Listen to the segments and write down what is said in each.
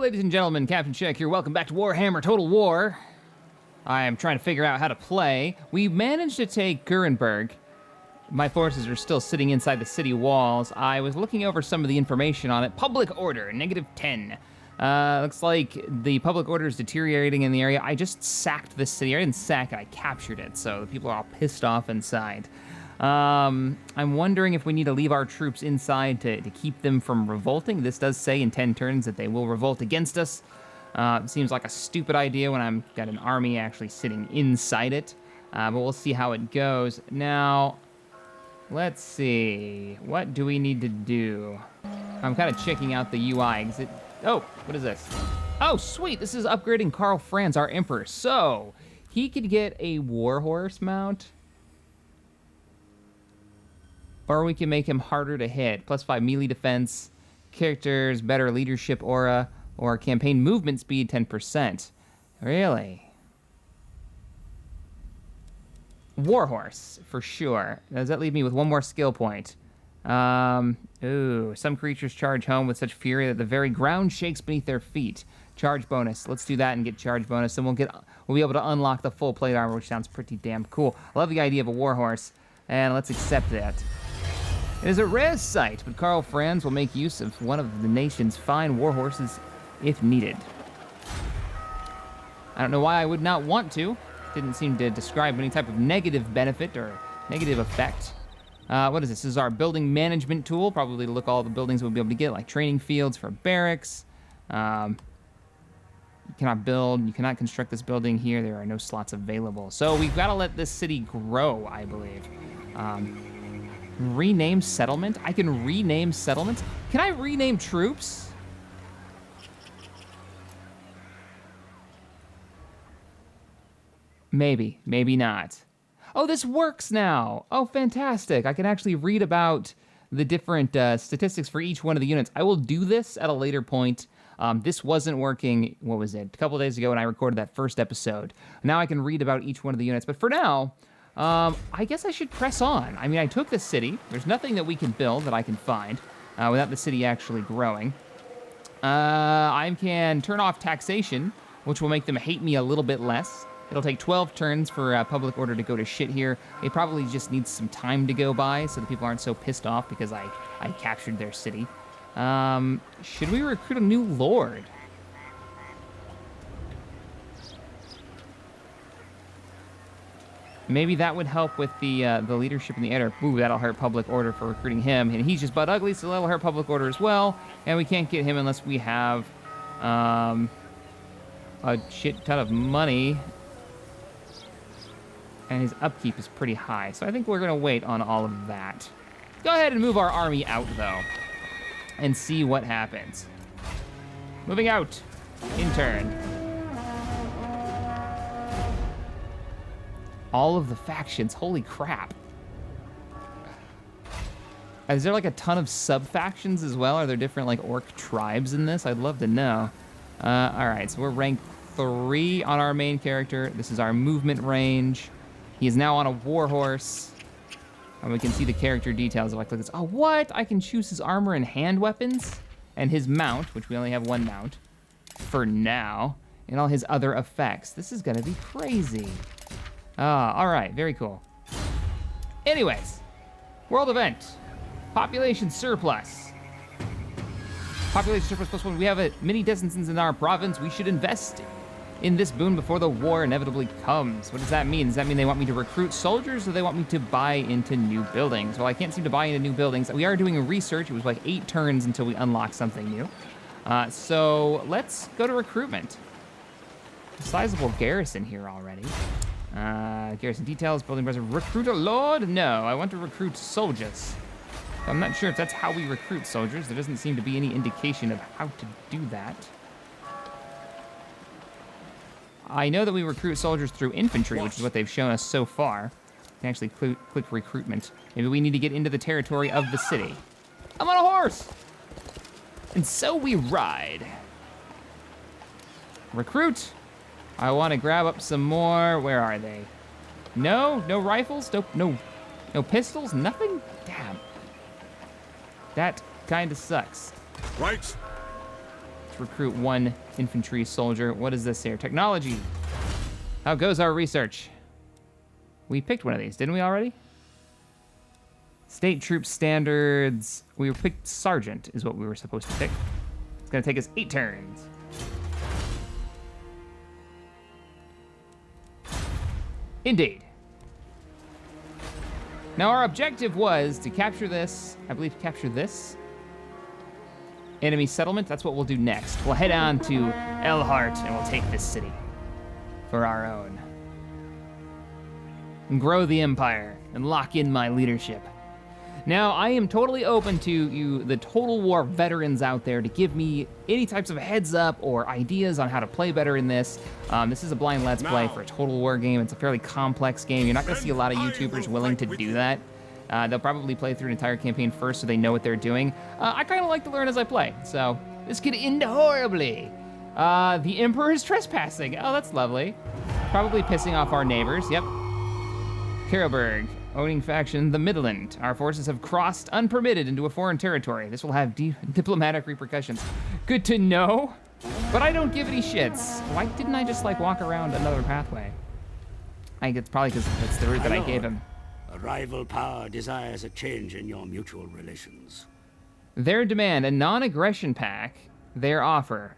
ladies and gentlemen, CaptainShack here. Welcome back to Warhammer Total War. I am trying to figure out how to play. We managed to take Gurenberg. My forces are still sitting inside the city walls. I was looking over some of the information on it. Public order, -10. Looks like the public order is deteriorating in the area. I just sacked this city. I didn't sack it, I captured it, so the people are all pissed off inside. I'm wondering if we need to leave our troops inside to keep them from revolting. This does say in 10 turns that they will revolt against us. It seems like a stupid idea when I've got an army actually sitting inside it, but we'll see how it goes. Now, let's see. What do we need to do? I'm kind of checking out the UI. Oh, what is this? Oh, sweet. This is upgrading Karl Franz, our emperor. So, he could get a warhorse mount. Or we can make him harder to hit. +5 melee defense, characters, better leadership aura, or campaign movement speed 10%. Really? Warhorse, for sure. Does that leave me with one more skill point? Ooh, some creatures charge home with such fury that the very ground shakes beneath their feet. Charge bonus. Let's do that and get charge bonus, and we'll be able to unlock the full plate armor, which sounds pretty damn cool. I love the idea of a warhorse, and let's accept that. It is a rare sight, but Karl Franz will make use of one of the nation's fine warhorses if needed. I don't know why I would not want to. Didn't seem to describe any type of negative benefit or negative effect. What is this? This is our building management tool, probably to look all the buildings we'll be able to get, like training fields for barracks. You cannot build, you cannot construct this building here. There are no slots available. So we've got to let this city grow, I believe. Rename settlement? I can rename settlements? Can I rename troops? Maybe, maybe not. Oh, this works now. Oh, fantastic. I can actually read about the different statistics for each one of the units. I will do this at a later point. This wasn't working, what was it, a couple days ago when I recorded that first episode. Now I can read about each one of the units, but for now, I guess I should press on. I mean, I took the city. There's nothing that we can build that I can find without the city actually growing. I can turn off taxation, which will make them hate me a little bit less. It'll take 12 turns for public order to go to shit here. It probably just needs some time to go by so the people aren't so pissed off because I captured their city. Should we recruit a new lord? Maybe that would help with the leadership in the editor. Ooh, that'll hurt public order for recruiting him. And he's just butt ugly, so that'll hurt public order as well. And we can't get him unless we have a shit ton of money. And his upkeep is pretty high. So I think we're going to wait on all of that. Go ahead and move our army out, though. And see what happens. Moving out. In turn. All of the factions, holy crap. Is there like a ton of sub-factions as well? Are there different like orc tribes in this? I'd love to know. All right, so we're rank 3 on our main character. This is our movement range. He is now on a warhorse. And we can see the character details. If I click this, oh, what? I can choose his armor and hand weapons and his mount, which we only have one mount for now, and all his other effects. This is gonna be crazy. All right, very cool. Anyways, world event, population surplus. Population surplus +1, we have many denizens in our province. We should invest in this boon before the war inevitably comes. What does that mean? Does that mean they want me to recruit soldiers or they want me to buy into new buildings? Well, I can't seem to buy into new buildings. We are doing a research. It was like 8 turns until we unlock something new. So let's go to recruitment. A sizable garrison here already. Garrison details, building president. Recruit a lord? No, I want to recruit soldiers. I'm not sure if that's how we recruit soldiers. There doesn't seem to be any indication of how to do that. I know that we recruit soldiers through infantry, which is what they've shown us so far. You can actually click recruitment. Maybe we need to get into the territory of the city. I'm on a horse! And so we ride. Recruit. I want to grab up some more. Where are they? No rifles? No pistols? Nothing? Damn. That kind of sucks. Right. Let's recruit 1 infantry soldier. What is this here? Technology. How goes our research? We picked one of these, didn't we already? State troop standards. We picked sergeant is what we were supposed to pick. It's gonna take us 8 turns. Indeed. Now our objective was to capture this, I believe capture this. Enemy settlement, that's what we'll do next. We'll head on to Elhart and we'll take this city for our own. And grow the empire and lock in my leadership. Now, I am totally open to you, the Total War veterans out there, to give me any types of heads up or ideas on how to play better in this. This is a blind Let's Play for a Total War game. It's a fairly complex game. You're not gonna see a lot of YouTubers willing to do that. They'll probably play through an entire campaign first so they know what they're doing. I kind of like to learn as I play, so this could end horribly. The Emperor is trespassing. Oh, that's lovely. Probably pissing off our neighbors, yep. Karlberg, owning faction, the Midland. Our forces have crossed unpermitted into a foreign territory. This will have diplomatic repercussions. Good to know, but I don't give any shits. Why didn't I just like walk around another pathway? I think it's probably because that's the route that I gave him. A rival power desires a change in your mutual relations. Their demand, a non-aggression pact. Their offer.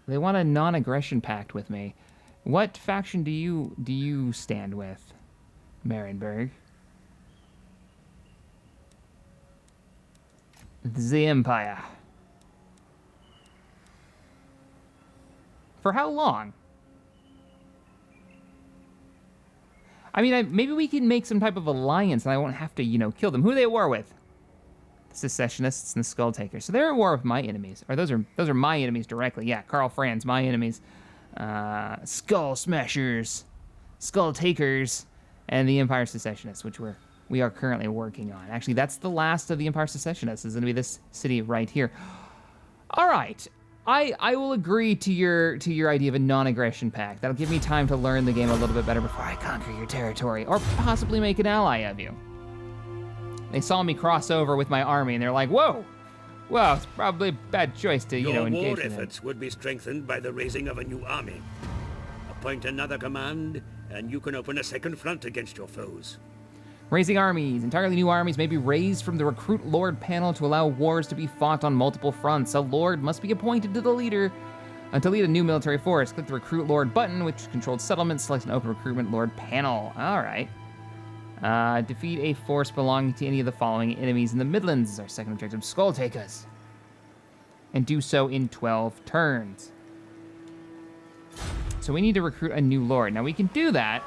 They want a non-aggression pact with me. What faction do you stand with, Marienburg? The Empire. For how long? I mean, maybe we can make some type of alliance and I won't have to, you know, kill them. Who are they at war with? The Secessionists and the Skull Takers. So they're at war with my enemies. Or those are my enemies directly. Yeah, Karl, Franz, my enemies. Skull Smashers, Skull Takers, and the Empire Secessionists, which we are currently working on. Actually, that's the last of the Empire Secessionists. Is going to be this city right here. All right, I will agree to your idea of a non-aggression pact. That'll give me time to learn the game a little bit better before I conquer your territory, or possibly make an ally of you. They saw me cross over with my army, and they're like, "Whoa! Well, it's probably a bad choice to, engage with them." Your war efforts would be strengthened by the raising of a new army. Appoint another command, and you can open a second front against your foes. Raising armies. Entirely new armies may be raised from the Recruit Lord panel to allow wars to be fought on multiple fronts. A lord must be appointed to the leader to lead a new military force. Click the Recruit Lord button, which controls settlements. Select an open Recruitment Lord panel. All right. Defeat a force belonging to any of the following enemies in the Midlands is our second objective. Skull Takers. And do so in 12 turns. So we need to recruit a new lord. Now we can do that.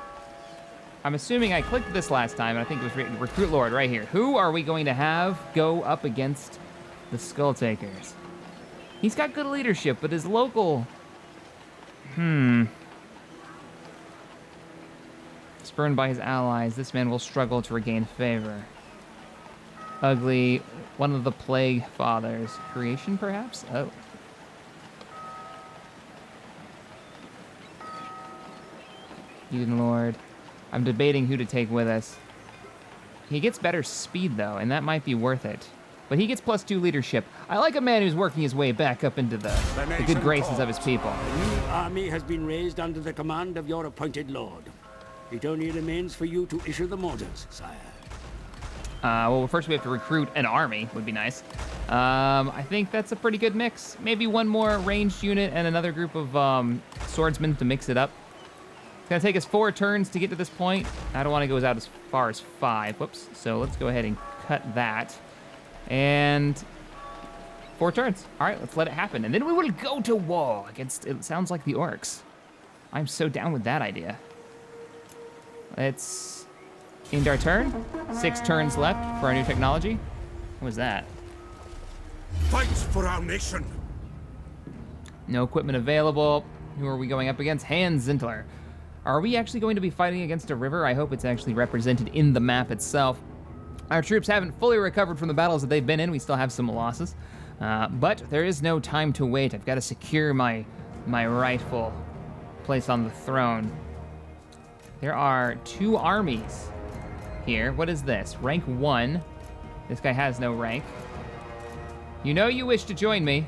I'm assuming I clicked this last time, and I think it was Recruit Lord right here. Who are we going to have go up against the Skull Takers? He's got good leadership, but his local... Spurned by his allies, this man will struggle to regain favor. Ugly, one of the Plague Fathers. Creation, perhaps? Oh. Eden Lord. I'm debating who to take with us. He gets better speed, though, and that might be worth it. But he gets +2 leadership. I like a man who's working his way back up into the good graces of his people. A new army has been raised under the command of your appointed lord. It only remains for you to issue them orders, sire. Well, first we have to recruit an army, would be nice. I think that's a pretty good mix. Maybe one more ranged unit and another group of swordsmen to mix it up. It's gonna take us 4 turns to get to this point. I don't want to go out as far as 5. Whoops. So let's go ahead and cut that. And 4 turns. All right, let's let it happen. And then we will go to war against, it sounds like the orcs. I'm so down with that idea. Let's end our turn. 6 turns left for our new technology. What was that? Fight for our nation. No equipment available. Who are we going up against? Hans Zintler. Are we actually going to be fighting against a river? I hope it's actually represented in the map itself. Our troops haven't fully recovered from the battles that they've been in. We still have some losses. But there is no time to wait. I've got to secure my rightful place on the throne. There are 2 armies here. What is this? Rank 1. This guy has no rank. You know you wish to join me.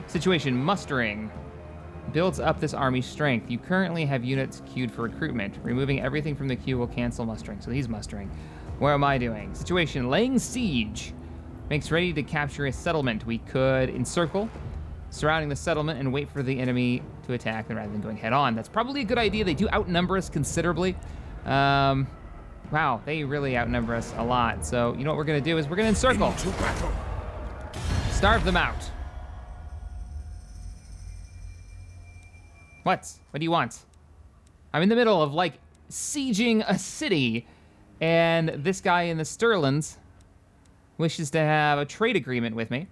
Situation, mustering. Builds up this army's strength. You currently have units queued for recruitment. Removing everything from the queue will cancel mustering. So he's mustering. What am I doing? Situation, laying siege. Makes ready to capture a settlement. We could encircle, surrounding the settlement, and wait for the enemy to attack rather than going head on. That's probably a good idea. They do outnumber us considerably. Wow, they really outnumber us a lot. So you know what we're gonna do is we're gonna encircle. Into battle. Starve them out. What? What do you want? I'm in the middle of, like, sieging a city, and this guy in the Sterlins wishes to have a trade agreement with me.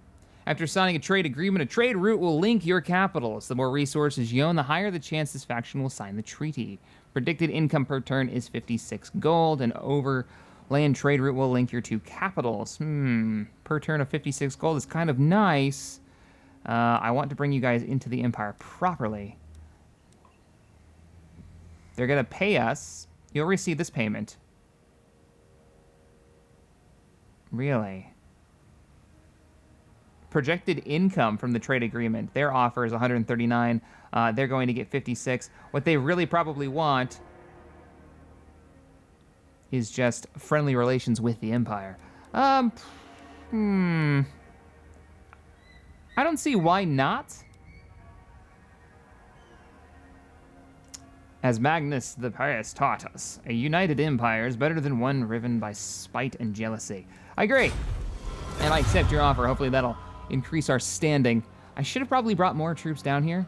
After signing a trade agreement, a trade route will link your capitals. The more resources you own, the higher the chance this faction will sign the treaty. Predicted income per turn is 56 gold, and overland trade route will link your two capitals. Per turn of 56 gold is kind of nice. I want to bring you guys into the Empire properly. They're going to pay us. You'll receive this payment. Really? Projected income from the trade agreement. Their offer is 139. They're going to get 56. What they really probably want is just friendly relations with the Empire. I don't see why not. As Magnus the Pious taught us, a united empire is better than one riven by spite and jealousy. I agree. And I accept your offer. Hopefully that'll increase our standing. I should have probably brought more troops down here.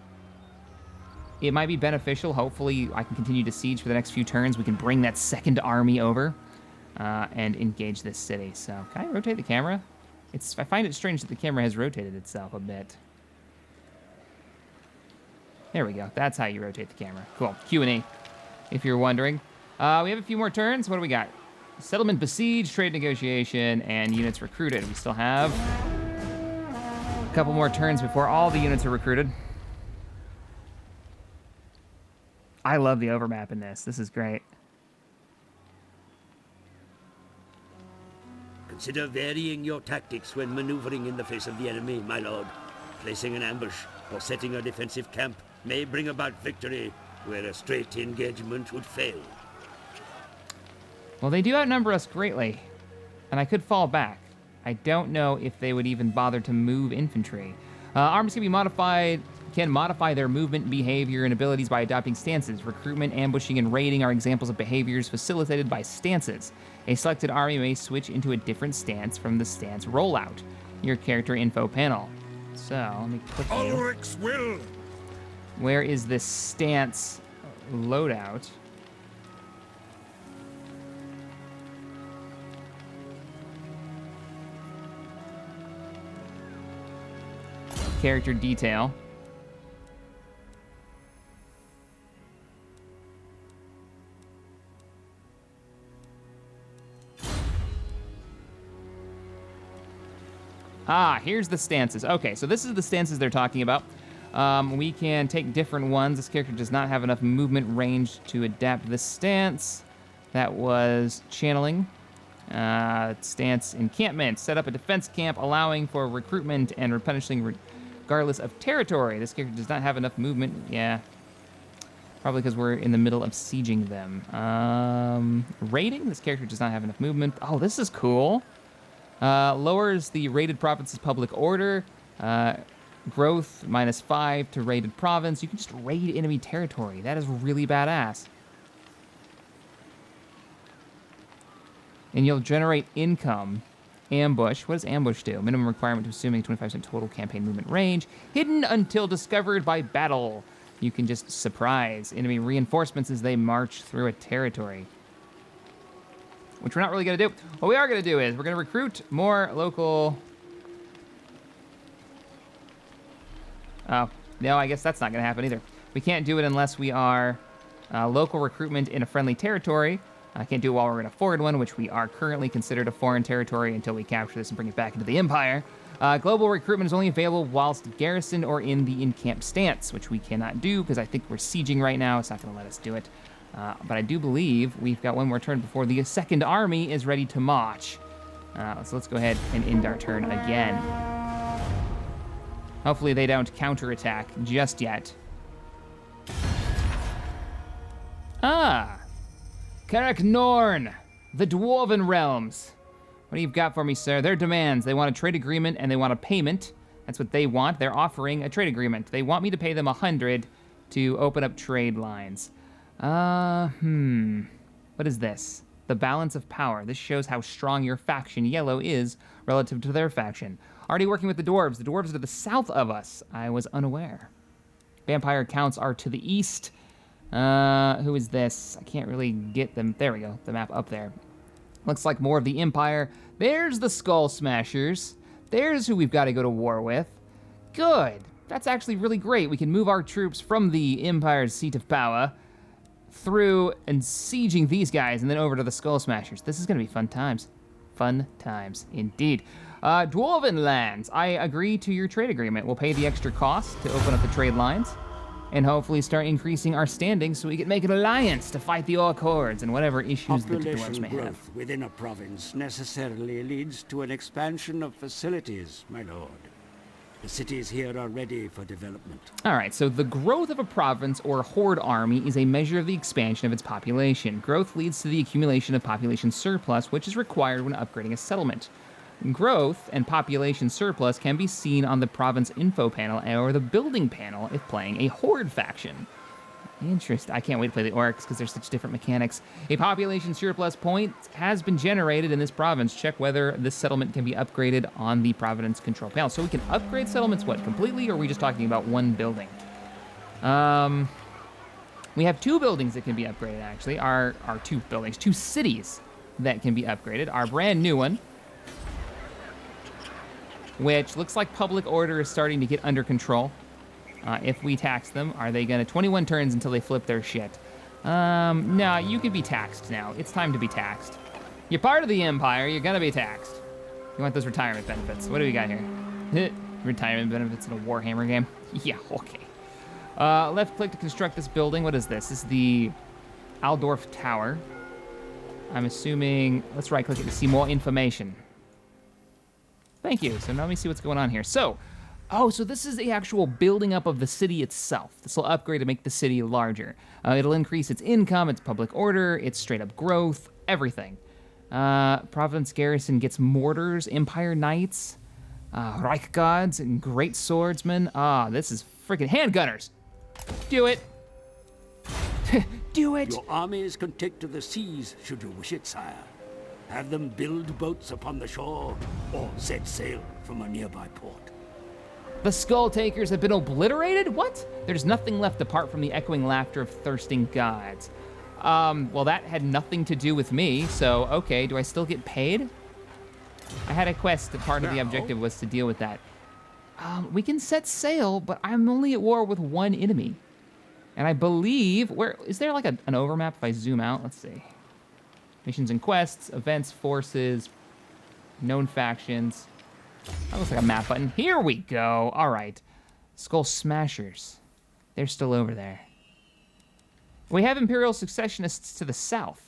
It might be beneficial. Hopefully I can continue to siege for the next few turns. We can bring that second army over and engage this city. So can I rotate the camera? I find it strange that the camera has rotated itself a bit. There we go. That's how you rotate the camera. Cool. Q&A, if you're wondering. We have a few more turns. What do we got? Settlement besieged, trade negotiation, and units recruited. We still have a couple more turns before all the units are recruited. I love the overmap in this. This is great. Consider varying your tactics when maneuvering in the face of the enemy, my lord. Placing an ambush or setting a defensive camp may bring about victory where a straight engagement would fail. Well, they do outnumber us greatly, and I could fall back. I don't know if they would even bother to move infantry. Armies can modify their movement, behavior, and abilities by adopting stances. Recruitment, ambushing, and raiding are examples of behaviors facilitated by stances. A selected army may switch into a different stance from the stance rollout. Your character info panel. So, let me click you. Ulrich's will. Where is this stance loadout? Character detail. Here's the stances. Okay, so this is the stances they're talking about. We can take different ones. This character does not have enough movement range to adapt this stance. That was channeling. Stance encampment. Set up a defense camp allowing for recruitment and replenishing regardless of territory. This character does not have enough movement. Yeah. Probably because we're in the middle of sieging them. Raiding. This character does not have enough movement. Oh, this is cool. Lowers the raided province's public order. Growth -5 to raided province. You can just raid enemy territory. That is really badass. And you'll generate income. Ambush. What does ambush do? Minimum requirement to assuming 25% total campaign movement range. Hidden until discovered by battle. You can just surprise enemy reinforcements as they march through a territory. Which we're not really going to do. What we are going to do is we're going to recruit more local... Oh, no, I guess that's not going to happen either. We can't do it unless we are local recruitment in a friendly territory. I can't do it while we're in a foreign one, which we are currently considered a foreign territory until we capture this and bring it back into the Empire. Global recruitment is only available whilst garrisoned or in the encamped stance, which we cannot do because I think we're sieging right now. It's not going to let us do it. But I do believe we've got one more turn before the second army is ready to march. So let's go ahead and end our turn again. Hopefully they don't counterattack just yet. Ah! Carrick Norn, the Dwarven realms. What do you got for me, sir? Their demands. They want a trade agreement and they want a payment. That's what they want. They're offering a trade agreement. They want me to pay them 100 to open up trade lines. What is this? The balance of power. This shows how strong your faction, Yellow, is relative to their faction. Already working with the dwarves. The dwarves are to the south of us. I was unaware. Vampire counts are to the east. Who is this? I can't really get them. There we go. The map up there. Looks like more of the Empire. There's the Skull Smashers. There's who we've got to go to war with. Good. That's actually really great. We can move our troops from the Empire's seat of power through and sieging these guys and then over to the Skull Smashers. This is going to be fun times. Fun times, indeed. Dwarven lands. I agree to your trade agreement. We'll pay the extra cost to open up the trade lines and hopefully start increasing our standing so we can make an alliance to fight the Orc hordes and whatever issues the dwarves may have. Growth within a province necessarily leads to an expansion of facilities, my lord. The cities here are ready for development. All right, so the growth of a province or horde army is a measure of the expansion of its population. Growth leads to the accumulation of population surplus, which is required when upgrading a settlement. Growth and population surplus can be seen on the province info panel or the building panel if playing a horde faction. Interesting. I can't wait to play the orcs because there's such different mechanics. A population surplus point has been generated in this province. Check whether this settlement can be upgraded on the province control panel. So we can upgrade settlements, what, completely, or are we just talking about one building? We have two buildings that can be upgraded, actually. Our two buildings, two cities that can be upgraded. Our brand new one, which looks like public order is starting to get under control. If we tax them, are they gonna 21 turns until they flip their shit? No, you can be taxed now. It's time to be taxed. You're part of the Empire, you're gonna be taxed. You want those retirement benefits. What do we got here? Retirement benefits in a Warhammer game? Yeah, okay. Left click to construct this building. What is this? This is the Aldorf Tower. I'm assuming, let's right click it to see more information. Thank you. So now let me see what's going on here. So this is the actual building up of the city itself. This will upgrade to make the city larger. It'll increase its income, its public order, its straight up growth, everything. Province garrison gets mortars, Empire Knights, Reich Gods, and Great Swordsmen. This is freaking handgunners. Do it. Do it. Your armies can take to the seas should you wish it, sire. Have them build boats upon the shore or set sail from a nearby port. The Skull Takers have been obliterated? What? There's nothing left apart from the echoing laughter of thirsting gods. Well, that had nothing to do with me, so okay, do I still get paid? I had a quest that part of the objective was to deal with that. We can set sail, but I'm only at war with one enemy. And I believe, is there like an overmap if I zoom out? Let's see. Missions and quests, events, forces, known factions. That looks like a map button. Here we go. All right. Skull Smashers. They're still over there. We have Imperial Successionists to the south.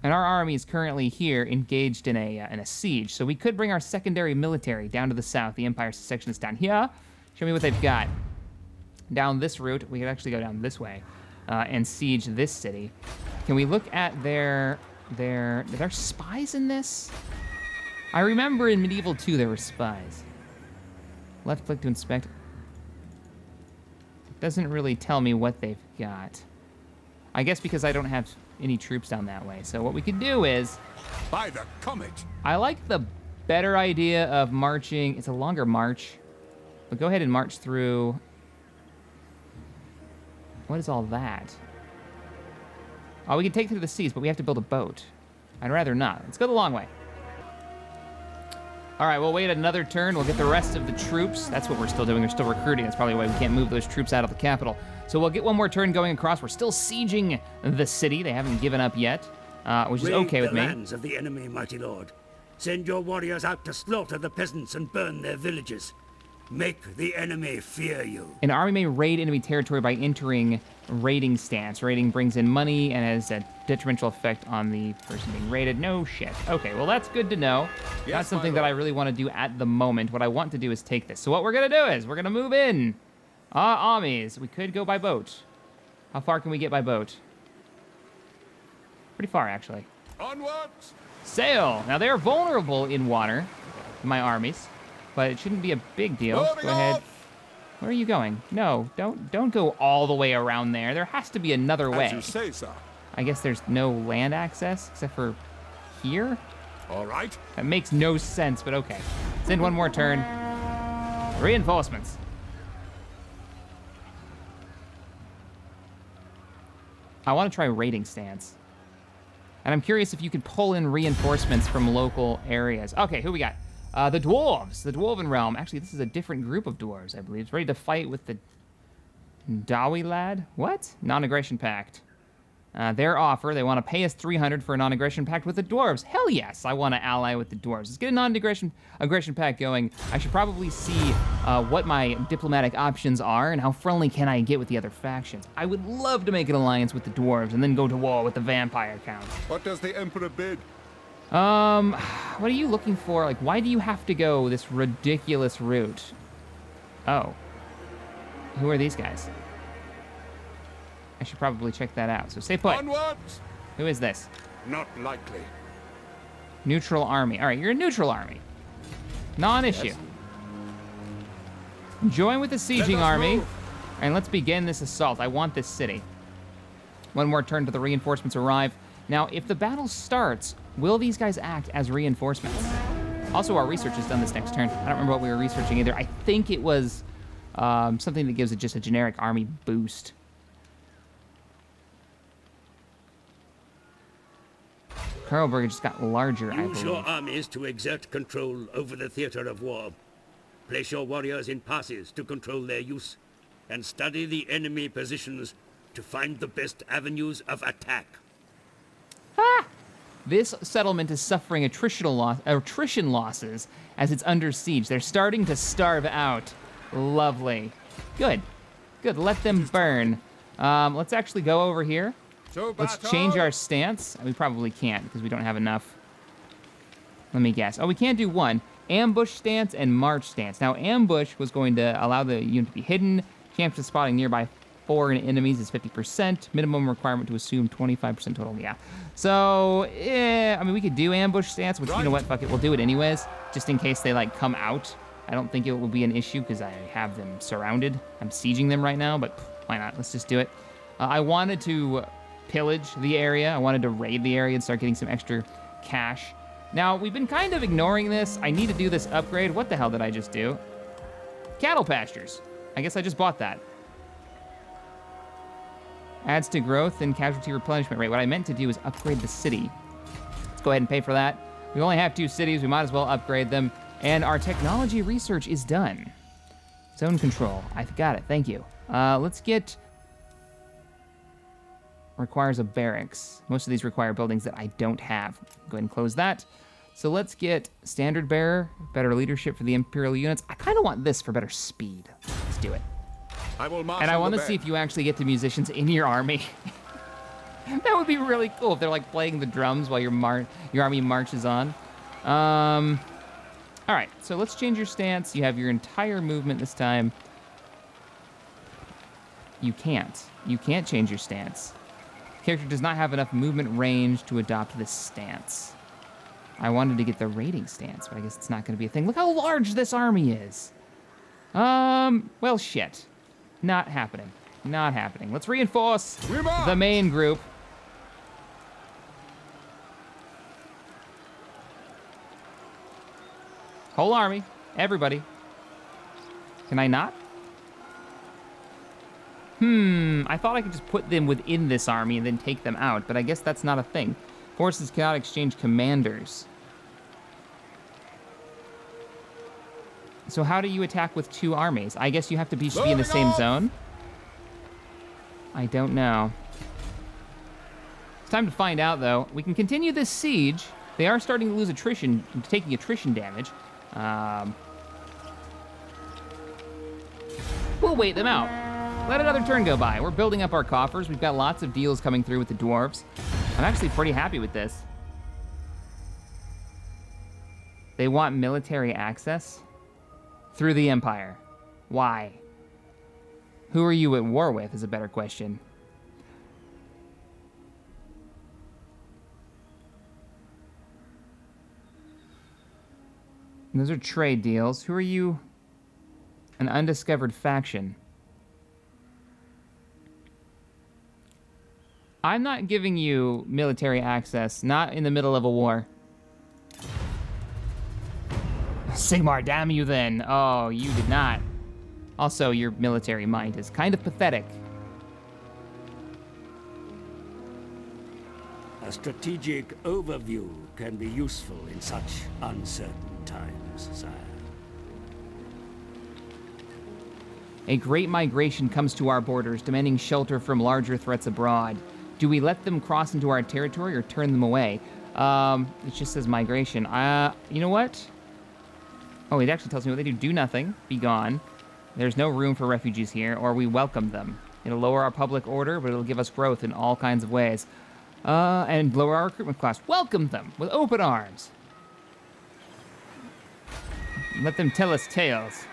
And our army is currently here engaged in a siege. So we could bring our secondary military down to the south. The Empire Successionists down here. Show me what they've got. Down this route. We could actually go down this way and siege this city. Can we look at are there spies in this? I remember in Medieval 2 there were spies. Left click to inspect. It doesn't really tell me what they've got. I guess because I don't have any troops down that way. So what we could do is... By the comet! I like the better idea of marching. It's a longer march. But go ahead and march through... What is all that? Oh, we can take it to the seas, but we have to build a boat. I'd rather not. Let's go the long way. All right, we'll wait another turn. We'll get the rest of the troops. That's what we're still doing. We're still recruiting. That's probably why we can't move those troops out of the capital. So we'll get one more turn going across. We're still sieging the city. They haven't given up yet, which is okay with me. Raid the lands of the enemy, mighty lord. Send your warriors out to slaughter the peasants and burn their villages. Make the enemy fear you. An army may raid enemy territory by entering raiding stance. Raiding brings in money and has a detrimental effect on the person being raided. No shit. Okay, well that's good to know. Yes, Not something my that I lord. really want to do at the moment. What I want to do is take this. So what we're gonna do is we're gonna move in armies. We could go by boat. How far can we get by boat? Pretty far, actually. Onwards! Sail. Now they're vulnerable in water, my armies, but it shouldn't be a big deal. Moving Go ahead. off! Where are you going? No, don't go all the way around there. There has to be another way. As you say, sir. I guess there's no land access except for here? All right. That makes no sense, but okay. Send one more turn. Reinforcements. I want to try raiding stance. And I'm curious if you could pull in reinforcements from local areas. Okay, who we got? The dwarves, the dwarven realm. Actually, this is a different group of dwarves, I believe. It's ready to fight with the Dawi lad. What? Non-aggression pact. Their offer, they want to pay us 300 for a non-aggression pact with the dwarves. Hell yes, I want to ally with the dwarves. Let's get a non-aggression pact going. I should probably see what my diplomatic options are and how friendly can I get with the other factions. I would love to make an alliance with the dwarves and then go to war with the vampire count. What does the Emperor bid? What are you looking for? Like, why do you have to go this ridiculous route? Oh. Who are these guys? I should probably check that out. So stay put. Onwards! Who is this? Not likely. Neutral army. All right, you're a neutral army. Non-issue. Yes. Join with the sieging us army. move. And let's begin this assault. I want this city. One more turn to the reinforcements arrive. Now, if the battle starts, will these guys act as reinforcements? Also, our research is done this next turn. I don't remember what we were researching either. I think it was something that gives it just a generic army boost. Karlberg just got larger, I Use your believe. armies to exert control over the theater of war. Place your warriors in passes to control their use, and study the enemy positions to find the best avenues of attack. This settlement is suffering attrition losses as it's under siege. They're starting to starve out. Lovely. Good. Good. Let them burn. Let's actually go over here. To Let's battle! change our stance. We probably can't because we don't have enough. Let me guess. Oh, we can't do one. Ambush stance and march stance. Now, ambush was going to allow the unit to be hidden. Chance of spotting nearby foreign enemies is 50%. Minimum requirement to assume 25% total. Yeah. So, yeah, I mean, we could do ambush stance, which, you know what? Fuck it. We'll do it anyways, just in case they, like, come out. I don't think it will be an issue because I have them surrounded. I'm sieging them right now, but why not? Let's just do it. I wanted to pillage the area. I wanted to raid the area and start getting some extra cash. Now, we've been kind of ignoring this. I need to do this upgrade. What the hell did I just do? Cattle pastures. I guess I just bought that. Adds to growth and casualty replenishment rate. What I meant to do is upgrade the city. Let's go ahead and pay for that. We only have 2 cities. We might as well upgrade them. And our technology research is done. Zone control. I got it. Thank you. Let's get... Requires a barracks. Most of these require buildings that I don't have. Go ahead and close that. So let's get standard bearer, better leadership for the Imperial units. I kind of want this for better speed. Let's do it. I will march And I on want the to see bed. if you actually get the musicians in your army. That would be really cool if they're like playing the drums while your army marches on. All right, so let's change your stance. You have your entire movement this time. You can't. You can't change your stance. Character does not have enough movement range to adopt this stance. I wanted to get the raiding stance, but I guess it's not going to be a thing. Look how large this army is. Well, shit. Not happening. Not happening. Let's reinforce We march! the main group. Whole army. Everybody. Can I not? I thought I could just put them within this army and then take them out, but I guess that's not a thing. Forces cannot exchange commanders. So how do you attack with 2 armies? I guess you have to be in the Loading same off! zone? I don't know. It's time to find out, though. We can continue this siege. They are starting to lose attrition, taking attrition damage. We'll wait them out. Let another turn go by. We're building up our coffers. We've got lots of deals coming through with the dwarves. I'm actually pretty happy with this. They want military access through the Empire. Why? Who are you at war with is a better question. Those are trade deals. Who are you? An undiscovered faction. I'm not giving you military access, not in the middle of a war. Sigmar, damn you then. Oh, you did not. Also, your military might is kind of pathetic. A strategic overview can be useful in such uncertain times, sire. A great migration comes to our borders, demanding shelter from larger threats abroad. Do we let them cross into our territory or turn them away? It just says migration. You know what? Oh, it actually tells me what they do. Do nothing. Be gone. There's no room for refugees here, or we welcome them. It'll lower our public order, but it'll give us growth in all kinds of ways. And lower our recruitment class. Welcome them with open arms. Let them tell us tales.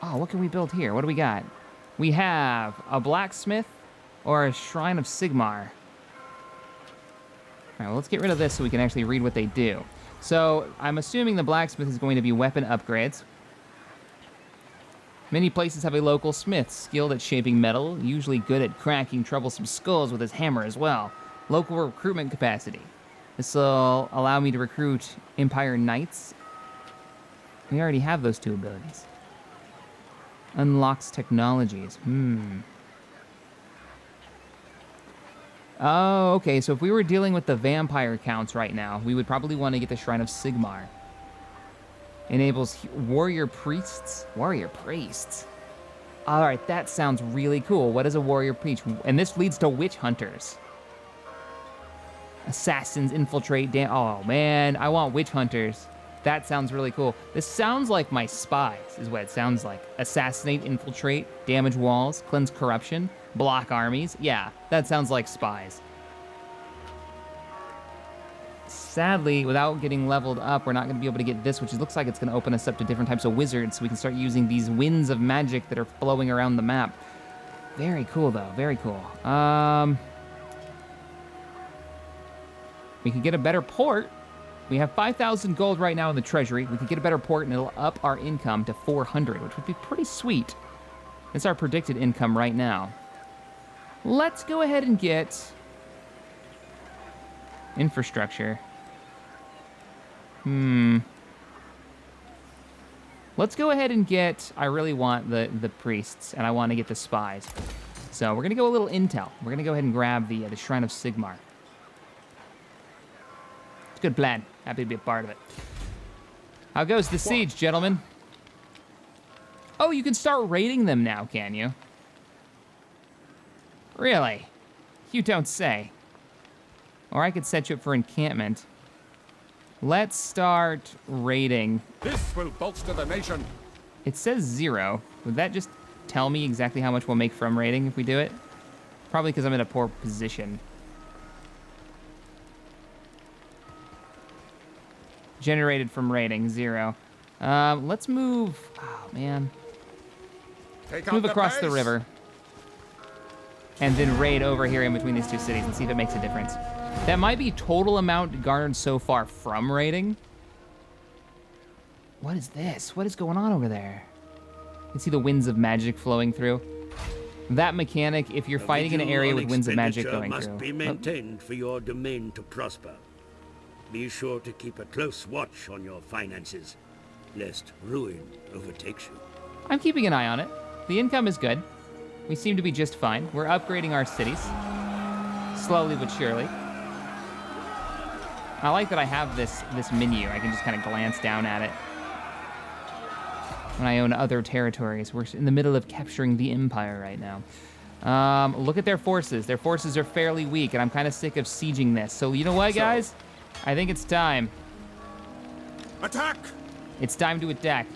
Oh, what can we build here? What do we got? We have a blacksmith or a shrine of Sigmar. All right, well, let's get rid of this so we can actually read what they do. So I'm assuming the blacksmith is going to be weapon upgrades. Many places have a local smith skilled at shaping metal, usually good at cracking troublesome skulls with his hammer as well. Local recruitment capacity. This will allow me to recruit Empire Knights. We already have those two abilities. Unlocks technologies. Oh, okay, so if we were dealing with the vampire counts right now, we would probably want to get the Shrine of Sigmar. Enables warrior priests. Warrior priests. All right, that sounds really cool. What is a warrior priest? And this leads to witch hunters. Assassins infiltrate. Oh man, I want witch hunters. That sounds really cool. This sounds like my spies, is what it sounds like. Assassinate, infiltrate, damage walls, cleanse corruption, block armies. Yeah, that sounds like spies. Sadly, without getting leveled up, we're not going to be able to get this, which looks like it's going to open us up to different types of wizards, so we can start using these winds of magic that are flowing around the map. Very cool, though. Very cool. We could get a better port. We have 5,000 gold right now in the treasury. We could get a better port, and it'll up our income to 400, which would be pretty sweet. That's our predicted income right now. Let's go ahead and get infrastructure. Let's go ahead and get, I really want the priests, and I want to get the spies. So we're going to go a little intel. We're going to go ahead and grab the Shrine of Sigmar. It's a good plan. Happy to be a part of it. How goes the siege, gentlemen? Oh, you can start raiding them now, can you? Really? You don't say. Or I could set you up for encampment. Let's start raiding. This will bolster the nation. It says 0. Would that just tell me exactly how much we'll make from raiding if we do it? Probably because I'm in a poor position. Generated from raiding, 0. Let's move. Oh, man. Move across the river. And then raid over here in between these two cities and see if it makes a difference. That might be total amount garnered so far from raiding. What is this? What is going on over there? You can see the winds of magic flowing through. That mechanic, if you're fighting in an area with winds of magic going through. Must be maintained for your domain to prosper. Be sure to keep a close watch on your finances, lest ruin overtakes you. I'm keeping an eye on it. The income is good. We seem to be just fine. We're upgrading our cities. Slowly but surely. I like that I have this menu. I can just kind of glance down at it. When I own other territories. We're in the middle of capturing the Empire right now. Look at their forces. Their forces are fairly weak, and I'm kind of sick of sieging this. So you know what, guys? I think it's time. Attack! It's time to attack.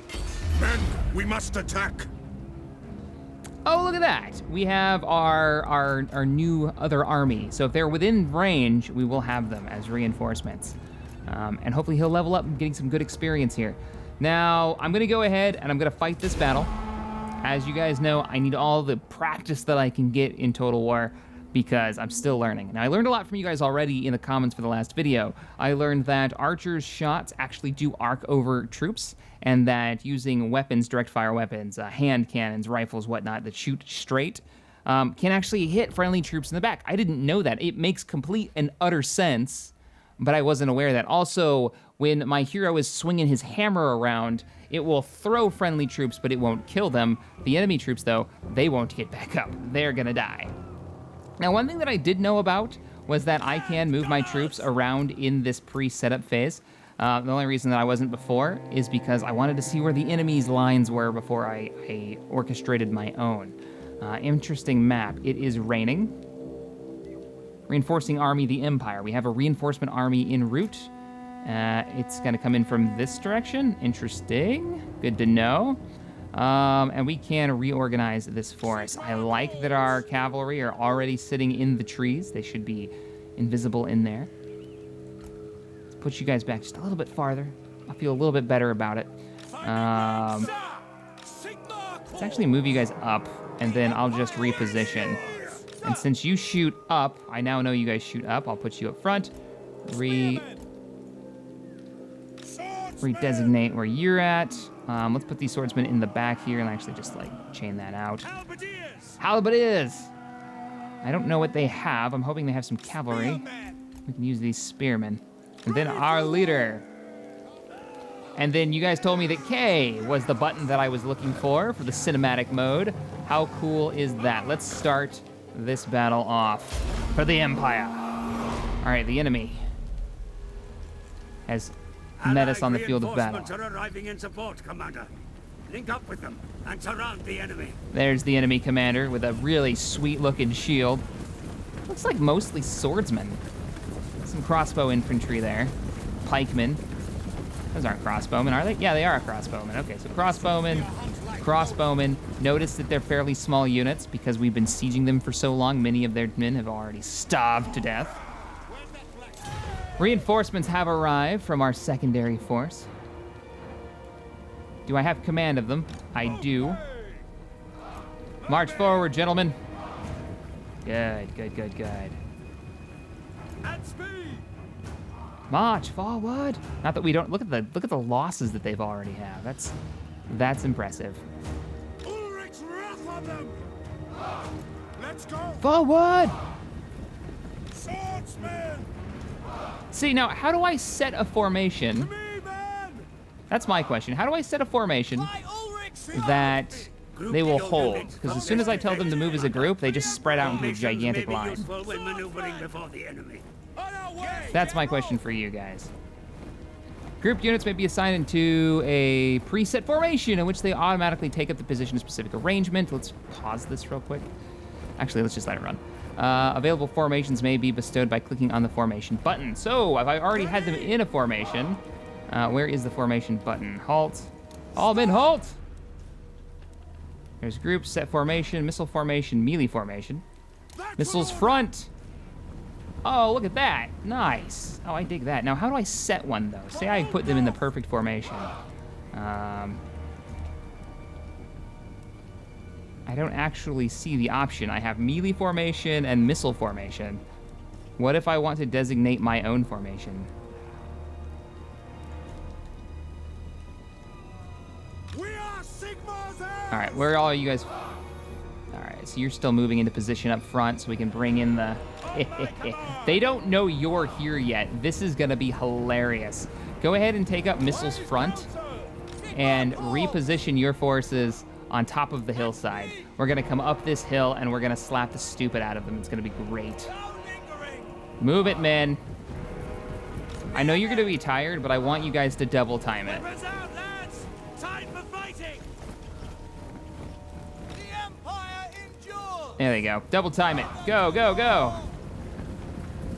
Men, We must attack. Oh, look at that. We have our new other army. So if they're within range, we will have them as reinforcements. And hopefully he'll level up and getting some good experience here. Now, I'm going to go ahead and I'm going to fight this battle. As you guys know, I need all the practice that I can get in Total War because I'm still learning. Now, I learned a lot from you guys already in the comments for the last video. I learned that archers' shots actually do arc over troops, and that using weapons, direct fire weapons, hand cannons, rifles, whatnot, that shoot straight, can actually hit friendly troops in the back. I didn't know that. It makes complete and utter sense, but I wasn't aware of that. Also, when my hero is swinging his hammer around, it will throw friendly troops, but it won't kill them. The enemy troops, though, they won't get back up. They're gonna die. Now, one thing that I did know about was that I can move my troops around in this pre-setup phase. The only reason that I wasn't before is because I wanted to see where the enemy's lines were before I orchestrated my own. Interesting map. It is raining. Reinforcing army, the Empire. We have a reinforcement army en route. It's going to come in from this direction. Interesting. Good to know. And we can reorganize this force. I like that our cavalry are already sitting in the trees. They should be invisible in there. Let's put you guys back just a little bit farther. I feel a little bit better about it. Let's actually move you guys up, and then I'll just reposition. And since you shoot up, I now know you guys shoot up. I'll put you up front. Redesignate where you're at. Let's put these swordsmen in the back here and actually just like chain that out. Halberdiers! I don't know what they have. I'm hoping they have some cavalry. We can use these spearmen. And then our leader. And then you guys told me that K was the button that I was looking for the cinematic mode. How cool is that? Let's start this battle off for the Empire. All right, the enemy has met us on the field of battle. Are arriving in support, Commander. Link up with them and surround the enemy. There's the enemy commander with a really sweet-looking shield. Looks like mostly swordsmen. Some crossbow infantry there. Pikemen. Those aren't crossbowmen, are they? Yeah, they are crossbowmen. Okay, so crossbowmen. Notice that they're fairly small units because we've been sieging them for so long. Many of their men have already starved to death. Reinforcements have arrived from our secondary force. Do I have command of them? I do. March forward, gentlemen. Good. At speed. March forward. Not that we don't look at the losses that they've already have. That's impressive. Ulrich's wrath on them. Let's go. Forward. Swordsmen. See, now, how do I set a formation? That's my question. How do I set a formation that they will hold? Because as soon as I tell them to move as a group, they just spread out into a gigantic line. That's my question for you guys. Group units may be assigned into a preset formation in which they automatically take up the position of specific arrangement. Let's pause this real quick. Actually, let's just let it run. Available formations may be bestowed by clicking on the formation button. So, if I already had them in a formation, where is the formation button? Halt. All men halt! There's group, set formation, missile formation, melee formation. Missiles front! Oh, look at that. Nice. Oh, I dig that. Now, how do I set one, though? Say I put them in the perfect formation. I don't actually see the option. I have melee formation and missile formation. What if I want to designate my own formation? All right, where are you guys? All right, so you're still moving into position up front so we can bring in the... They don't know you're here yet. This is gonna be hilarious. Go ahead and take up missiles front and reposition your forces on top of the hillside. We're gonna come up this hill and we're gonna slap the stupid out of them. It's gonna be great. Move it, men. I know you're gonna be tired, but I want you guys to double time it. There they go. Double time it. Go, go, go.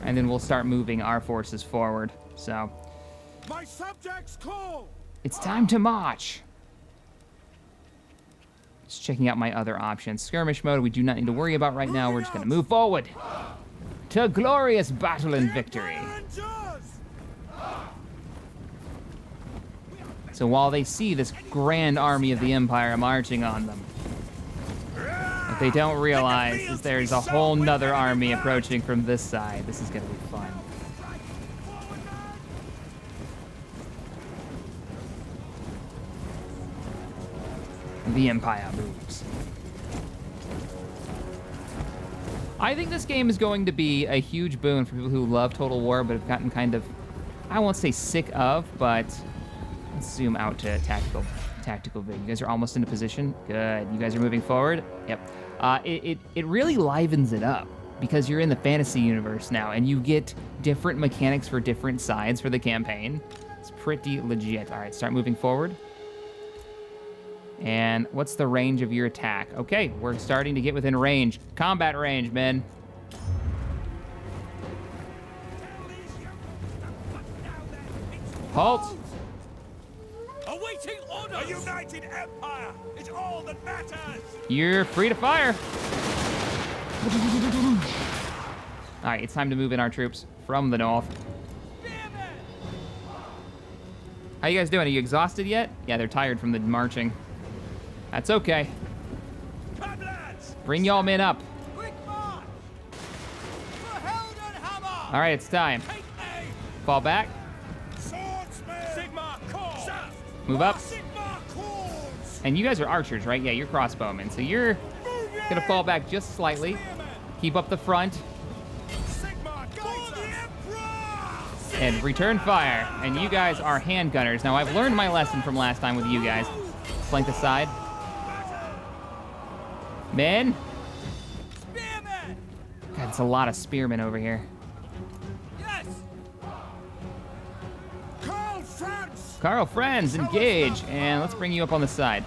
And then we'll start moving our forces forward. So, My subjects call. it's time to march. Just checking out my other options. Skirmish mode, we do not need to worry about right now. We're just going to move forward to glorious battle and victory. So while they see this grand army of the Empire marching on them, what they don't realize is there's a whole nother army approaching from this side. This is going to be fun. The Empire moves. I think this game is going to be a huge boon for people who love Total War but have gotten kind of, I won't say sick of, but let's zoom out to tactical vid. You guys are almost into position. Good. You guys are moving forward. Yep. It really livens it up because you're in the fantasy universe now and you get different mechanics for different sides for the campaign. It's pretty legit. All right, start moving forward. And what's the range of your attack? Okay, we're starting to get within range. Combat range, men. Halt. Awaiting orders. A united empire is all that matters. You're free to fire. All right, it's time to move in our troops from the north. How you guys doing? Are you exhausted yet? Yeah, they're tired from the marching. That's okay. Bring y'all men up. All right, it's time. Fall back. Move up. And you guys are archers, right? Yeah, you're crossbowmen. So you're gonna fall back just slightly. Keep up the front. And return fire. And you guys are handgunners. Now, I've learned my lesson from last time with you guys. Flank the side. Men. God, it's a lot of spearmen over here. Karl, Franz, engage. And let's bring you up on the side.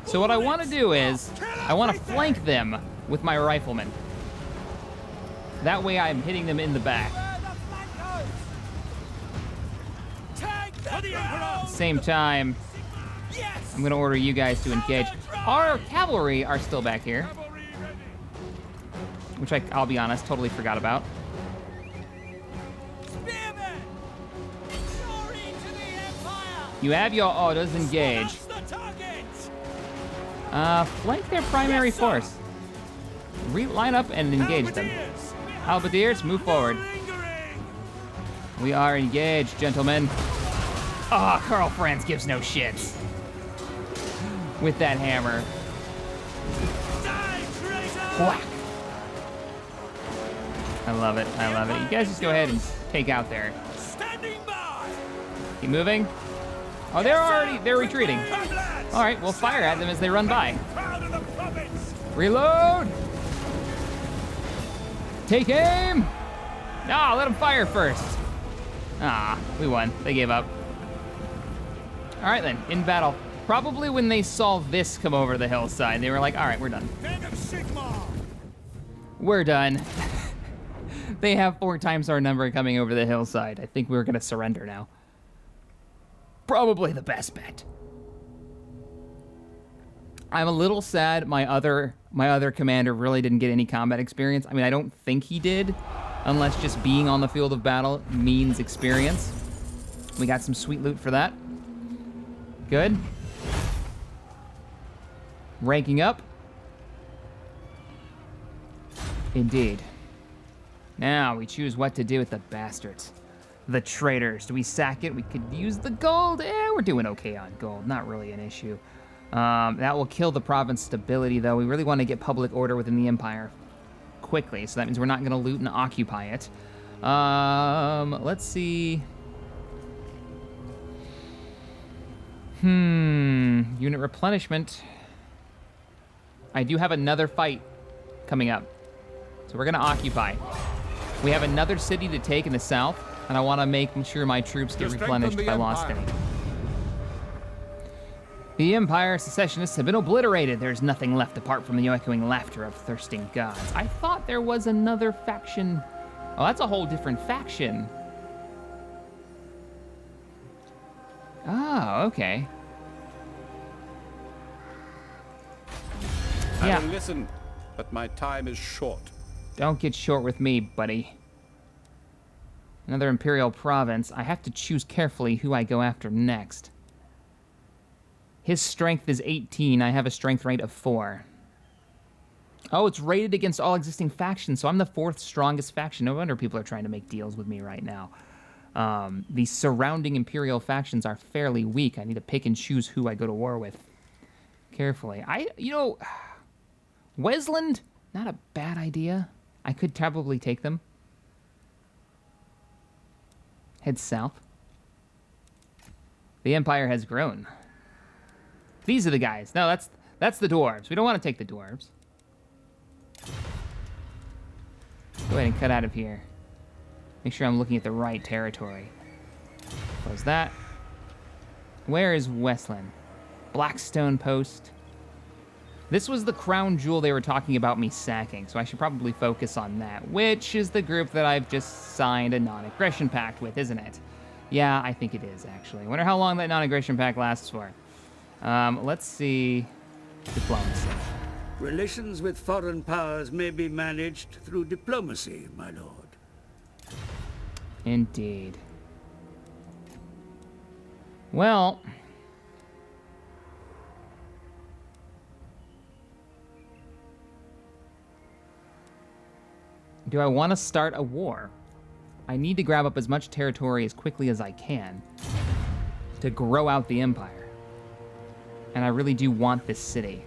So what I want to do is, I want to flank them with my riflemen. That way I'm hitting them in the back. At the same time, I'm going to order you guys to engage. Our cavalry are still back here, which I'll be honest, totally forgot about. You have your orders, engage. Flank their primary force. Line up and engage them. Halberdiers, move forward. We are engaged, gentlemen. Ah, oh, Karl Franz gives no shits. With that hammer. Whack. I love it, I love it. You guys just go ahead and take out there. Keep moving. Oh, they're retreating. All right, we'll fire at them as they run by. Reload. Take aim. Ah, let them fire first. Ah, we won, they gave up. All right then, in battle. Probably when they saw this come over the hillside, they were like, all right, we're done. We're done. They have 4 times our number coming over the hillside. I think we're gonna surrender now. Probably the best bet. I'm a little sad my other commander really didn't get any combat experience. I mean, I don't think he did, unless just being on the field of battle means experience. We got some sweet loot for that. Good. Ranking up. Indeed. Now we choose what to do with the bastards. The traitors. Do we sack it? We could use the gold. We're doing okay on gold. Not really an issue. That will kill the province stability, though. We really want to get public order within the Empire quickly, so that means we're not going to loot and occupy it. Let's see. Unit replenishment. I do have another fight coming up, so we're going to occupy. We have another city to take in the south, and I want to make sure my troops get replenished if I lost any. The Empire secessionists have been obliterated. There's nothing left apart from the echoing laughter of thirsting gods. I thought there was another faction. Oh, that's a whole different faction. Oh, okay. Yeah. I will listen, but my time is short. Don't get short with me, buddy. Another Imperial province. I have to choose carefully who I go after next. His strength is 18. I have a strength rate of 4. Oh, it's rated against all existing factions, so I'm the 4th strongest faction. No wonder people are trying to make deals with me right now. The surrounding Imperial factions are fairly weak. I need to pick and choose who I go to war with carefully. Wesland, not a bad idea. I could probably take them. Head south. The Empire has grown. These are the guys. No, that's the dwarves. We don't want to take the dwarves. Go ahead and cut out of here. Make sure I'm looking at the right territory. Close that. Where is Westland? Blackstone Post. This was the crown jewel they were talking about me sacking, so I should probably focus on that, which is the group that I've just signed a non-aggression pact with, isn't it? Yeah, I think it is, actually. I wonder how long that non-aggression pact lasts for. Let's see. Diplomacy. Relations with foreign powers may be managed through diplomacy, my lord. Indeed. Well... do I want to start a war? I need to grab up as much territory as quickly as I can to grow out the Empire. And I really do want this city.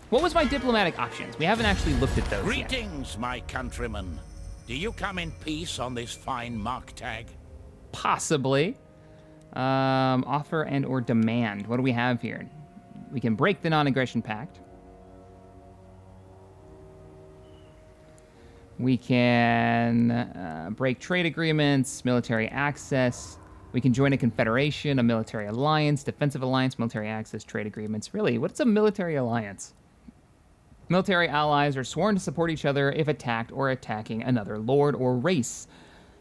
What was my diplomatic options? We haven't actually looked at those yet. Greetings, my countrymen. Do you come in peace on this fine mark tag? Possibly. Offer and or demand. What do we have here? We can break the non-aggression pact. We can break trade agreements, military access. We can join a confederation, a military alliance, defensive alliance, military access, trade agreements. Really, what's a military alliance? Military allies are sworn to support each other if attacked or attacking another lord or race.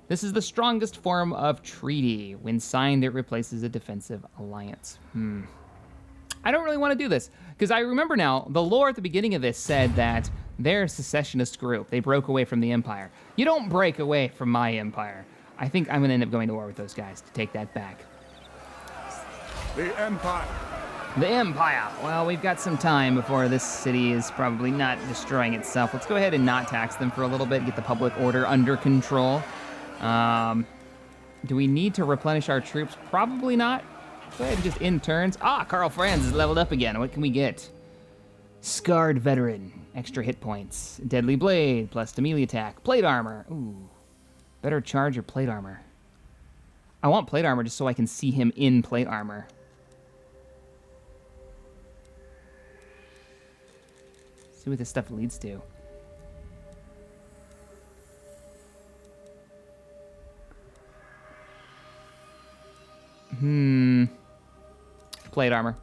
This is the strongest form of treaty. When signed, it replaces a defensive alliance. I don't really want to do this, because I remember now, the lore at the beginning of this said that they're a secessionist group. They broke away from the Empire. You don't break away from my Empire. I think I'm going to end up going to war with those guys to take that back. The Empire. The Empire. Well, we've got some time before this city is probably not destroying itself. Let's go ahead and not tax them for a little bit, get the public order under control. Do we need to replenish our troops? Probably not. Go ahead and just end turns. Karl Franz is leveled up again. What can we get? Scarred Veteran. Extra hit points. Deadly Blade, plus to melee attack. Plate armor. Ooh. Better charge or plate armor? I want plate armor just so I can see him in plate armor. See what this stuff leads to. Plate armor.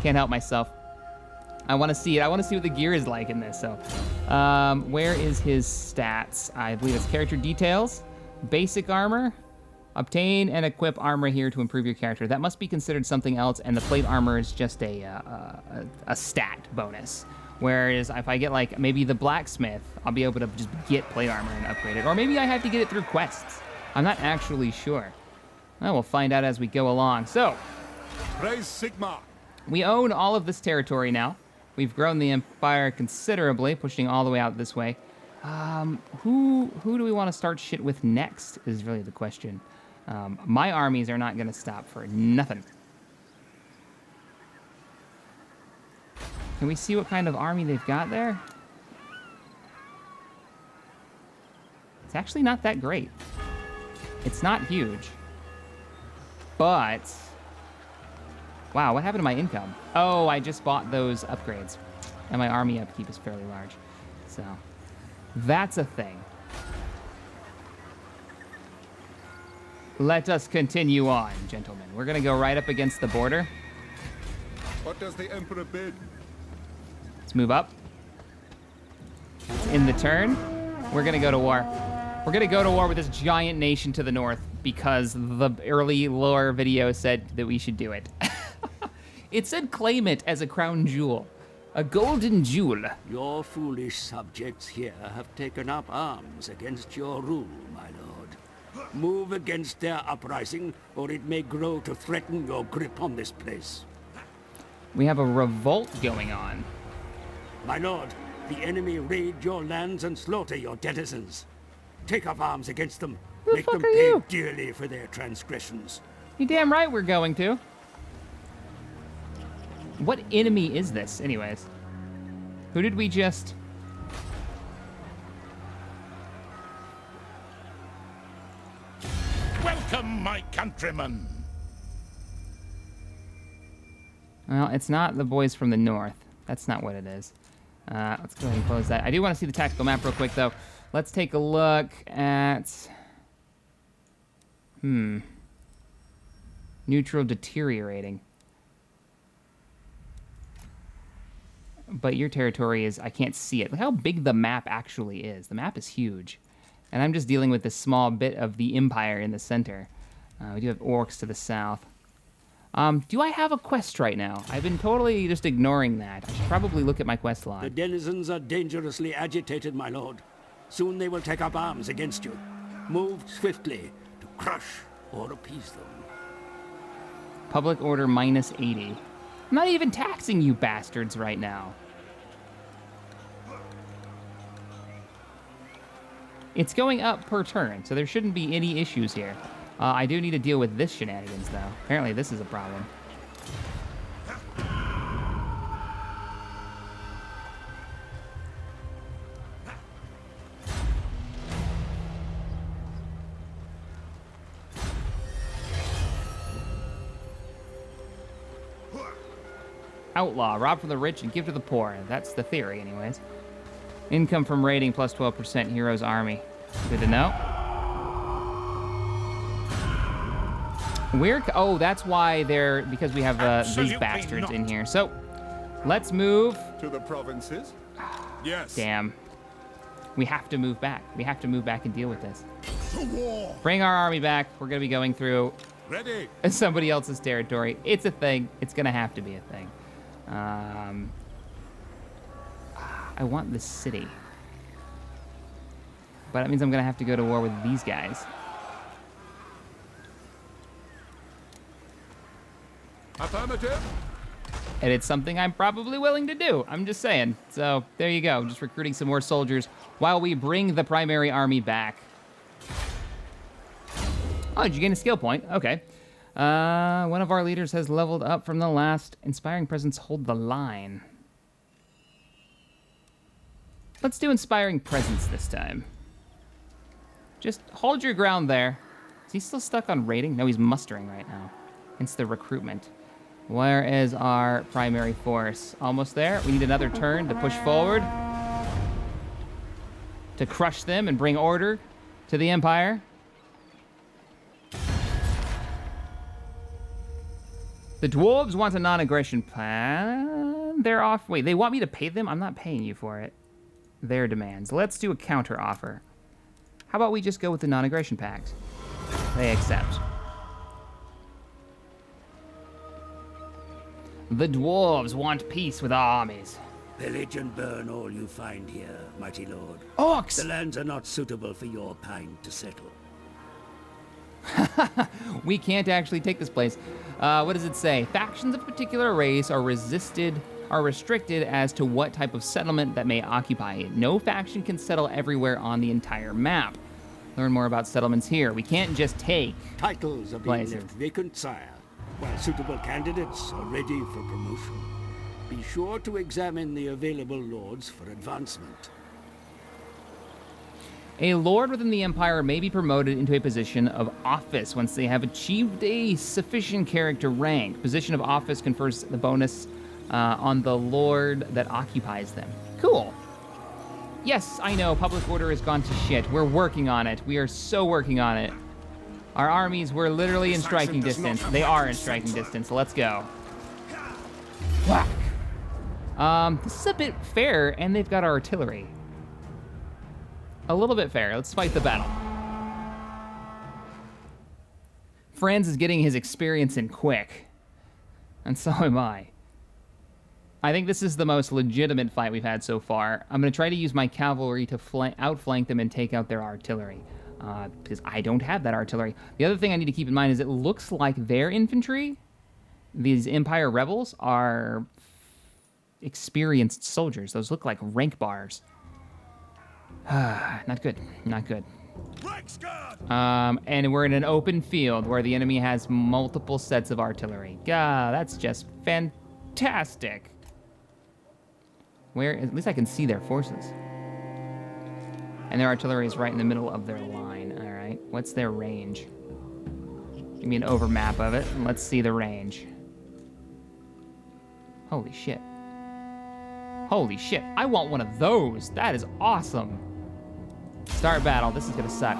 Can't help myself. I want to see it. I want to see what the gear is like in this. So, where is his stats? I believe it's character details, basic armor. Obtain and equip armor here to improve your character. That must be considered something else, and the plate armor is just a stat bonus. Whereas if I get like maybe the blacksmith, I'll be able to just get plate armor and upgrade it. Or maybe I have to get it through quests. I'm not actually sure. Well, we'll find out as we go along. So, Praise Sigma. we own all of this territory now. We've grown the Empire considerably, pushing all the way out this way. Who do we want to start shit with next is really the question. My armies are not going to stop for nothing. Can we see what kind of army they've got there? It's actually not that great. It's not huge. But... wow, what happened to my income? Oh, I just bought those upgrades. And my army upkeep is fairly large. So, that's a thing. Let us continue on, gentlemen. We're going to go right up against the border. What does the Emperor bid? Let's move up. In the turn, we're going to go to war. We're going to go to war with this giant nation to the north because the early lore video said that we should do it. It said claim it as a crown jewel. A golden jewel. Your foolish subjects here have taken up arms against your rule, my lord. Move against their uprising, or it may grow to threaten your grip on this place. We have a revolt going on. My lord, the enemy raid your lands and slaughter your denizens. Take up arms against them. Who the Make fuck them are pay you? dearly for their transgressions. You damn right we're going to. What enemy is this, anyways? Who did we just... Welcome, my countrymen. Well, it's not the boys from the north. That's not what it is. Let's go ahead and close that. I do want to see the tactical map real quick, though. Let's take a look at... Neutral deteriorating. But your territory is... I can't see it. Look how big the map actually is. The map is huge. And I'm just dealing with this small bit of the Empire in the center. We do have orcs to the south. Do I have a quest right now? I've been totally just ignoring that. I should probably look at my quest The log. denizens are dangerously agitated, my lord. Soon they will take up arms against you. Move swiftly to crush or appease them. Public order minus 80. I'm not even taxing you bastards right now. It's going up per turn, so there shouldn't be any issues here. I do need to deal with this shenanigans, though. Apparently this is a problem. Outlaw, rob from the rich and give to the poor. That's the theory, anyways. Income from raiding plus 12%, hero's army. Good to know. Oh, that's why they're... Because we have these Absolutely bastards not. in here. So, let's move. To the provinces? Yes. Damn. We have to move back. We have to move back and deal with this. To war. Bring our army back. We're going to be going through Ready. somebody else's territory. It's a thing. It's going to have to be a thing. I want this city. But that means I'm going to have to go to war with these guys. Affirmative. And it's something I'm probably willing to do. I'm just saying. So there you go. Just recruiting some more soldiers while we bring the primary army back. Oh, did you gain a skill point? Okay. One of our leaders has leveled up from the last. Inspiring presence, hold the line. Let's do inspiring presence this time. Just hold your ground there. Is he still stuck on raiding? No, he's mustering right now. Hence the recruitment. Where is our primary force? Almost there. We need another turn to push forward. To crush them and bring order to the Empire. The dwarves want a non-aggression plan. They're off. Wait, they want me to pay them? I'm not paying you for it. Their demands. Let's do a counter offer. How about we just go with the non-aggression pact? They accept. The dwarves want peace with our armies. Pillage and burn all you find here, mighty lord. Orcs! The lands are not suitable for your kind to settle. We can't actually take this place. What does it say? Factions of a particular race are restricted as to what type of settlement that may occupy it. No faction can settle everywhere on the entire map. Learn more about settlements here. We can't just take Titles are being places. left vacant, sire, while suitable candidates are ready for promotion. Be sure to examine the available lords for advancement. A lord within the Empire may be promoted into a position of office once they have achieved a sufficient character rank. Position of office confers the bonus on the lord that occupies them. Cool. Yes, I know, public order has gone to shit. We're working on it. We are so working on it. Our armies were literally in striking distance. They are in striking distance. Let's go. Whack. This is a bit fair, and they've got artillery. A little bit fair. Let's fight the battle. Franz is getting his experience in quick. And so am I. I think this is the most legitimate fight we've had so far. I'm going to try to use my cavalry to outflank them and take out their artillery. Because I don't have that artillery. The other thing I need to keep in mind is it looks like their infantry, these Empire rebels, are experienced soldiers. Those look like rank bars. Not good. Not good. And we're in an open field where the enemy has multiple sets of artillery. God, that's just fantastic. Where, at least I can see their forces. And their artillery is right in the middle of their line. All right, what's their range? Give me an overmap of it, and let's see the range. Holy shit. Holy shit, I want one of those. That is awesome. Start battle, this is gonna suck.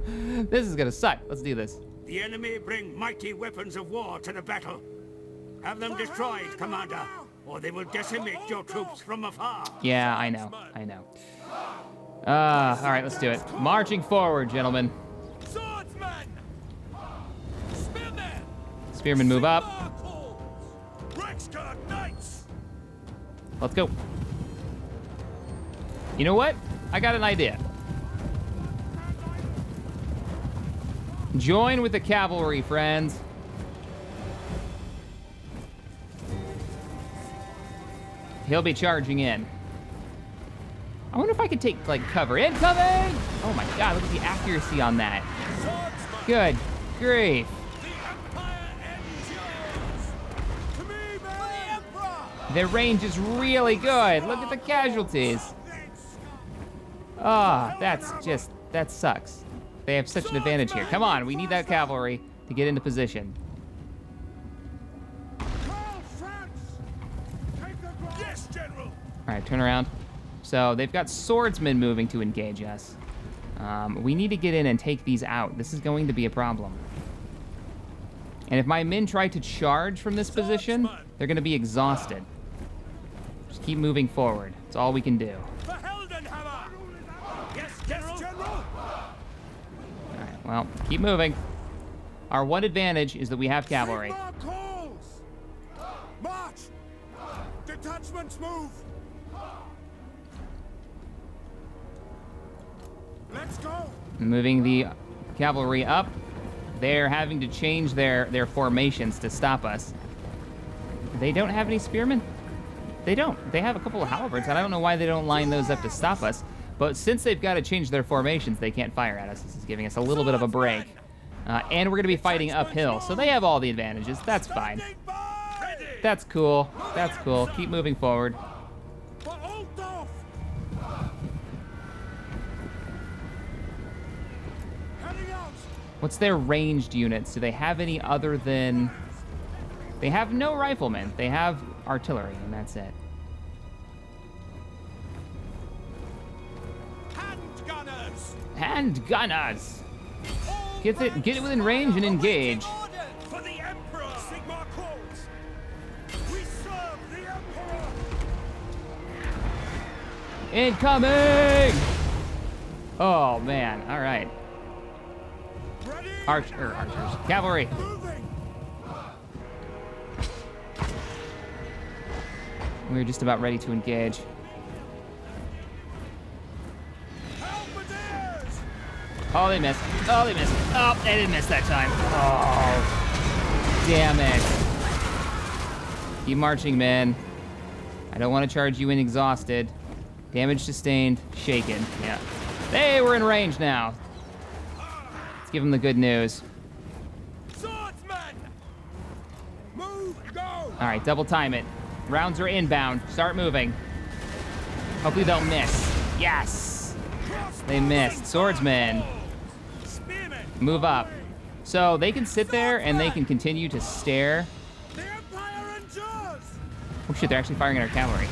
This is gonna suck, let's do this. The enemy bring mighty weapons of war to the battle. Have them destroyed, Commander, or they will decimate your troops from afar. Yeah, I know. All right, let's do it. Marching forward, gentlemen. Swordsman! Spearmen! Spearmen move up. Knights! Let's go. You know what? I got an idea. Join with the cavalry, friends. He'll be charging in. I wonder if I could take, like, cover. Incoming! Oh my god, look at the accuracy on that. Good grief. Their range is really good. Look at the casualties. Oh, that sucks. They have such an advantage here. Come on, we need that cavalry to get into position. Karl, Franz! Take the ground! Yes, General! All right, turn around. So they've got swordsmen moving to engage us. We need to get in and take these out. This is going to be a problem. And if my men try to charge from this position, they're going to be exhausted. Just keep moving forward. That's all we can do. Yes, General! All right, well, keep moving. Our one advantage is that we have cavalry. March! Detachments move! Let's go! Moving the cavalry up. They're having to change their formations to stop us. They don't have any spearmen? They don't. They have a couple of halberds, and I don't know why they don't line those up to stop us. But since they've got to change their formations, they can't fire at us. This is giving us a little bit of a break. And we're going to be fighting uphill, so they have all the advantages. That's fine. That's cool. That's cool. Keep moving forward. What's their ranged units? Do they have any other than... They have no riflemen. They have artillery, and that's it. Hand gunners! Get it within range and engage. For the Emperor! Sigmar calls! We serve the Emperor! Incoming! Oh, man. All right. Archers. Cavalry. We're just about ready to engage. Oh, they missed. Oh, they missed. Oh, they didn't miss that time. Oh, damn it. Keep marching, man. I don't want to charge you in exhausted. Damage sustained, shaken. Yeah. Hey, we're in range now. Let's give them the good news. Swordsman! Move, go! All right, double time it. Rounds are inbound. Start moving. Hopefully they'll miss. Yes! They missed. Swordsmen. Move up. So they can sit there and they can continue to stare. The Empire endures! Oh shit, they're actually firing at our cavalry.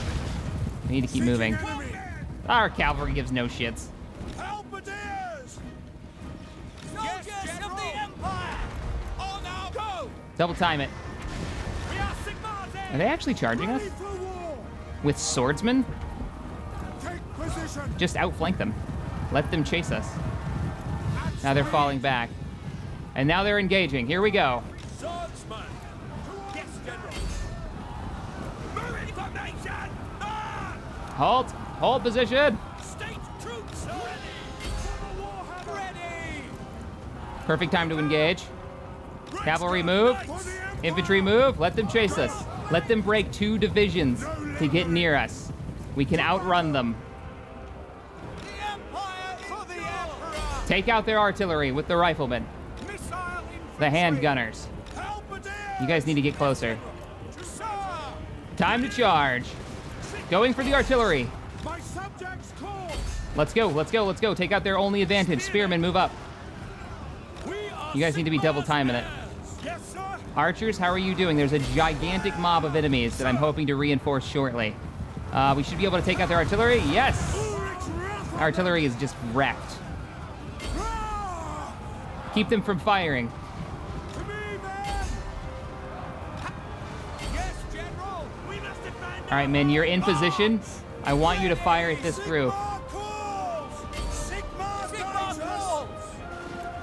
We need to keep moving. Our cavalry gives no shits. Halberdiers! Soldiers of the Empire! On now, go! Double time it. We are Sigmar's Are they actually charging us? With swordsmen? Take position! Just outflank them. Let them chase us. Now they're falling back. And now they're engaging. Here we go. Swordsman! Yes, General! Formation! On! Halt! Hold position! State troops ready! For the Warhammer! Ready! Perfect time to engage. Cavalry move. Infantry move. Let them chase us. Let them break 2 divisions to get near us. We can outrun them. The Empire for the Emperor! Take out their artillery with the riflemen. Missile The infantry! handgunners. Halberdiers! You guys need to get closer. To serve! Time to charge. Going for the artillery. My subjects call! Let's go, let's go, let's go. Take out their only advantage. Spearmen, move up. We are You guys need to be double timing it. Yes, sir! Archers, how are you doing? There's a gigantic mob of enemies that I'm hoping to reinforce shortly. We should be able to take out their artillery. Yes! Ulrich's wrath! Artillery is just wrecked. Ah! Keep them from firing. To me, man! Yes, General! We must defend All right, men, you're in position. I want you to fire at this group. Sigma calls! Sigma calls!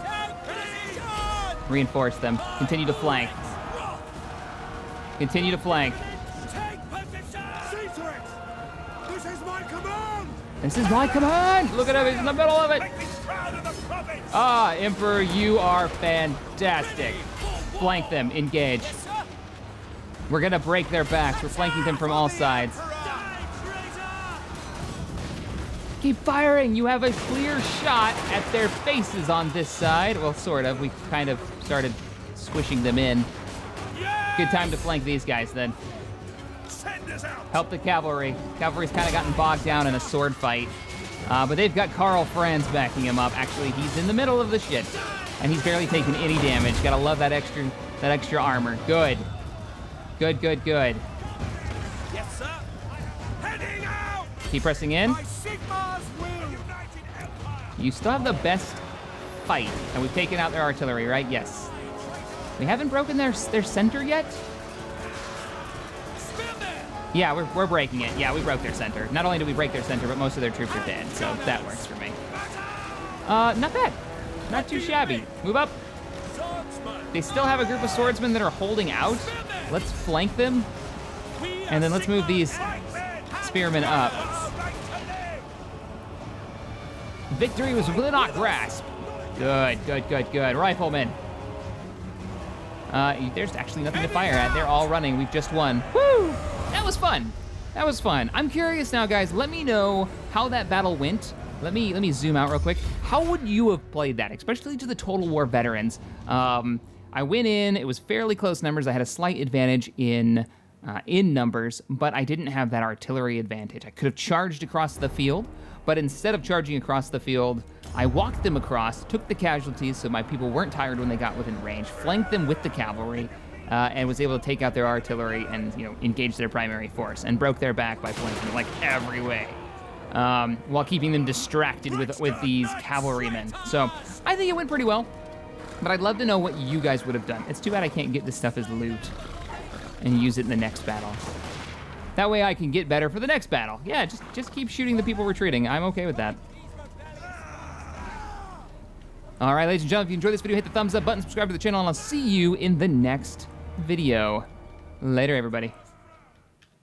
Take position! Reinforce them. Continue to flank. Continue to flank. Take position! See to it! This is my command! This is my command! Look at him, he's in the middle of it! Make me proud of the province! Ah, Emperor, you are fantastic. Flank them, engage. Yes, sir! We're gonna break their backs. We're flanking them from all sides. Die, traitor! Keep firing! You have a clear shot at their faces on this side. Well, sort of. We kind of started squishing them in. Yes! Good time to flank these guys then. Send us out! Help the cavalry. Cavalry's kind of gotten bogged down in a sword fight. But they've got Karl Franz backing him up. Actually, he's in the middle of the shit. And he's barely taking any damage. Gotta love that extra armor. Good. Good, good, good. Yes, sir! Heading out! Keep pressing in. My Sigma's will! United Empire! You still have the best fight. And we've taken out their artillery, right? Yes. We haven't broken their center yet? Yeah, we're breaking it. Yeah, we broke their center. Not only did we break their center, but most of their troops are dead, so that works for me. Not bad. Not too shabby. Move up. They still have a group of swordsmen that are holding out. Let's flank them, and then let's move these spearmen up. Victory was within our grasp. Good, good, good, good. Riflemen. There's actually nothing to fire at. They're all running. We've just won. Woo! That was fun. That was fun. I'm curious now, guys. Let me know how that battle went. Let me zoom out real quick. How would you have played that, especially to the Total War veterans? I went in. It was fairly close numbers. I had a slight advantage in numbers, but I didn't have that artillery advantage. I could have charged across the field, but instead of charging across the field, I walked them across, took the casualties so my people weren't tired when they got within range, flanked them with the cavalry, and was able to take out their artillery and engage their primary force, and broke their back by flanking like every way, while keeping them distracted with these cavalrymen. So I think it went pretty well, but I'd love to know what you guys would have done. It's too bad I can't get this stuff as loot and use it in the next battle. That way I can get better for the next battle. Yeah, just keep shooting the people retreating. I'm okay with that. All right, ladies and gentlemen, if you enjoyed this video, hit the thumbs up button, subscribe to the channel, and I'll see you in the next video. Later, everybody.